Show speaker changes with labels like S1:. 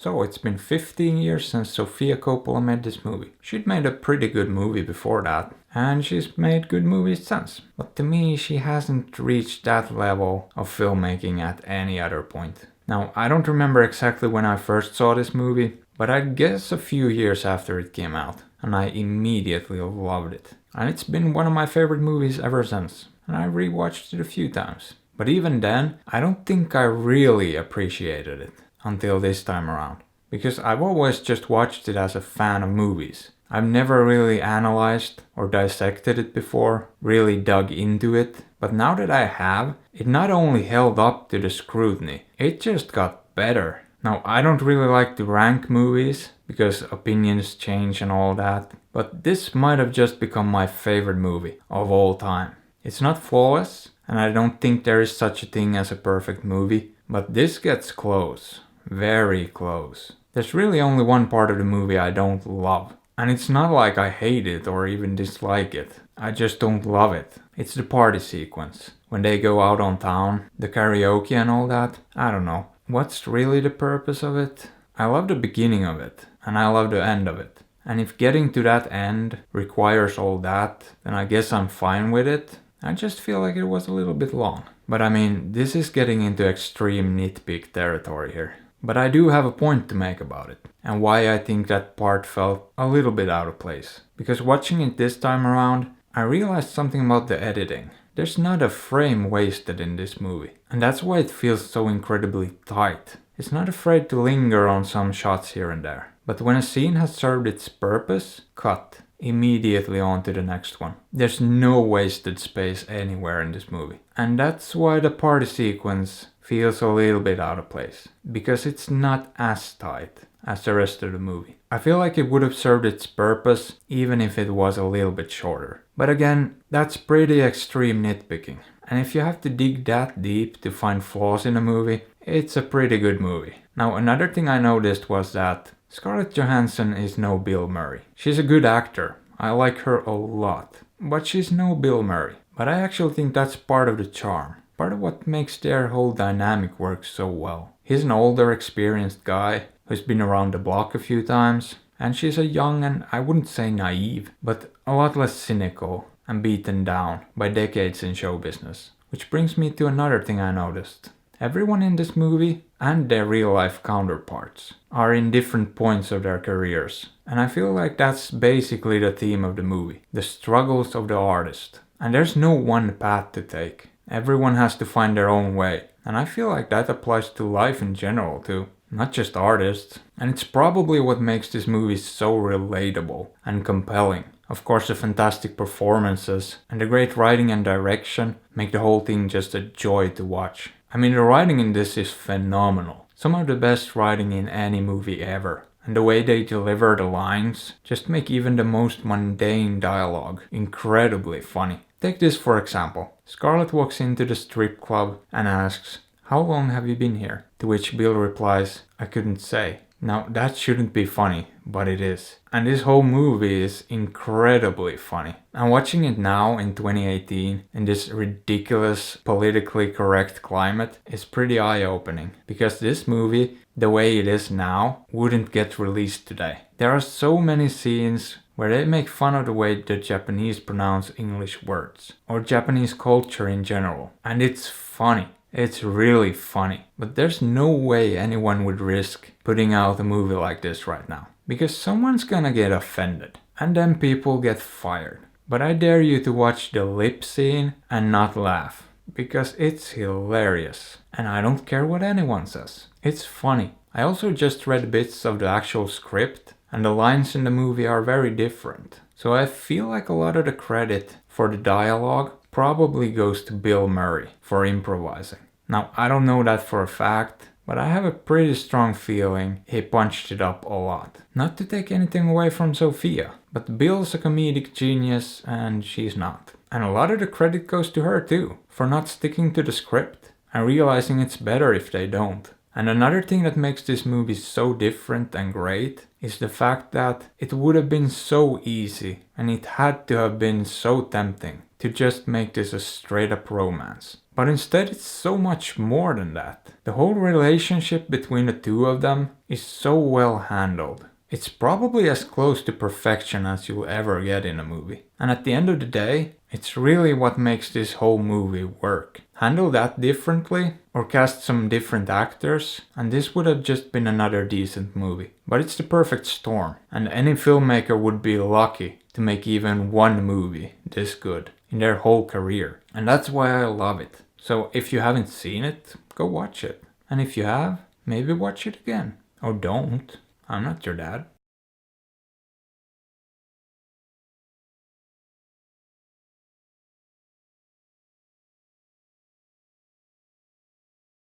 S1: So it's been 15 years since Sofia Coppola made this movie. She'd made a pretty good movie before that, and she's made good movies since. But to me, she hasn't reached that level of filmmaking at any other point. Now, I don't remember exactly when I first saw this movie, but I guess a few years after it came out, and I immediately loved it. And it's been one of my favorite movies ever since, and I rewatched it a few times. But even then, I don't think I really appreciated it until this time around, because I've always just watched it as a fan of movies. I've never really analyzed or dissected it before, really dug into it, but now that I have, it not only held up to the scrutiny, it just got better. Now, I don't really like to rank movies, because opinions change and all that, but this might have just become my favorite movie of all time. It's not flawless, and I don't think there is such a thing as a perfect movie, but this gets close. Very close. There's really only one part of the movie I don't love. And it's not like I hate it or even dislike it. I just don't love it. It's the party sequence. When they go out on town, the karaoke and all that. I don't know. What's really the purpose of it? I love the beginning of it, and I love the end of it. And if getting to that end requires all that, then I guess I'm fine with it. I just feel like it was a little bit long. But I mean, this is getting into extreme nitpick territory here. But I do have a point to make about it, and why I think that part felt a little bit out of place. Because watching it this time around, I realized something about the editing. There's not a frame wasted in this movie, and that's why it feels so incredibly tight. It's not afraid to linger on some shots here and there. But when a scene has served its purpose, cut. Immediately on to the next one. There's no wasted space anywhere in this movie. And that's why the party sequence feels a little bit out of place. Because it's not as tight as the rest of the movie. I feel like it would have served its purpose even if it was a little bit shorter. But again, that's pretty extreme nitpicking. And if you have to dig that deep to find flaws in a movie, it's a pretty good movie. Now, another thing I noticed was that Scarlett Johansson is no Bill Murray. She's a good actor. I like her a lot. But she's no Bill Murray. But I actually think that's part of the charm. Part of what makes their whole dynamic work so well. He's an older, experienced guy who's been around the block a few times. And she's a young and, I wouldn't say naive, but a lot less cynical and beaten down by decades in show business. Which brings me to another thing I noticed. Everyone in this movie and their real life counterparts are in different points of their careers. And I feel like that's basically the theme of the movie. The struggles of the artist. And there's no one path to take. Everyone has to find their own way. And I feel like that applies to life in general too. Not just artists. And it's probably what makes this movie so relatable and compelling. Of course, the fantastic performances and the great writing and direction make the whole thing just a joy to watch. I mean, the writing in this is phenomenal. Some of the best writing in any movie ever. And the way they deliver the lines just make even the most mundane dialogue incredibly funny. Take this for example. Scarlett walks into the strip club and asks, "How long have you been here?" To which Bill replies, "I couldn't say." Now, that shouldn't be funny, but it is. And this whole movie is incredibly funny. And watching it now in 2018, in this ridiculous, politically correct climate, is pretty eye-opening. Because this movie, the way it is now, wouldn't get released today. There are so many scenes where they make fun of the way the Japanese pronounce English words, or Japanese culture in general. And it's funny. It's really funny. But there's no way anyone would risk putting out a movie like this right now. Because someone's gonna get offended. And then people get fired. But I dare you to watch the lip scene and not laugh. Because it's hilarious. And I don't care what anyone says. It's funny. I also just read bits of the actual script. And the lines in the movie are very different. So I feel like a lot of the credit for the dialogue probably goes to Bill Murray for improvising. Now, I don't know that for a fact, but I have a pretty strong feeling he punched it up a lot. Not to take anything away from Sofia, but Bill's a comedic genius and she's not. And a lot of the credit goes to her too, for not sticking to the script and realizing it's better if they don't. And another thing that makes this movie so different and great is the fact that it would have been so easy and it had to have been so tempting to just make this a straight up romance. But instead it's so much more than that. The whole relationship between the two of them is so well handled. It's probably as close to perfection as you'll ever get in a movie. And at the end of the day, it's really what makes this whole movie work. Handle that differently, or cast some different actors, and this would have just been another decent movie. But it's the perfect storm, and any filmmaker would be lucky to make even one movie this good in their whole career. And that's why I love it. So if you haven't seen it, go watch it. And if you have, maybe watch it again. Or don't. I'm not your dad.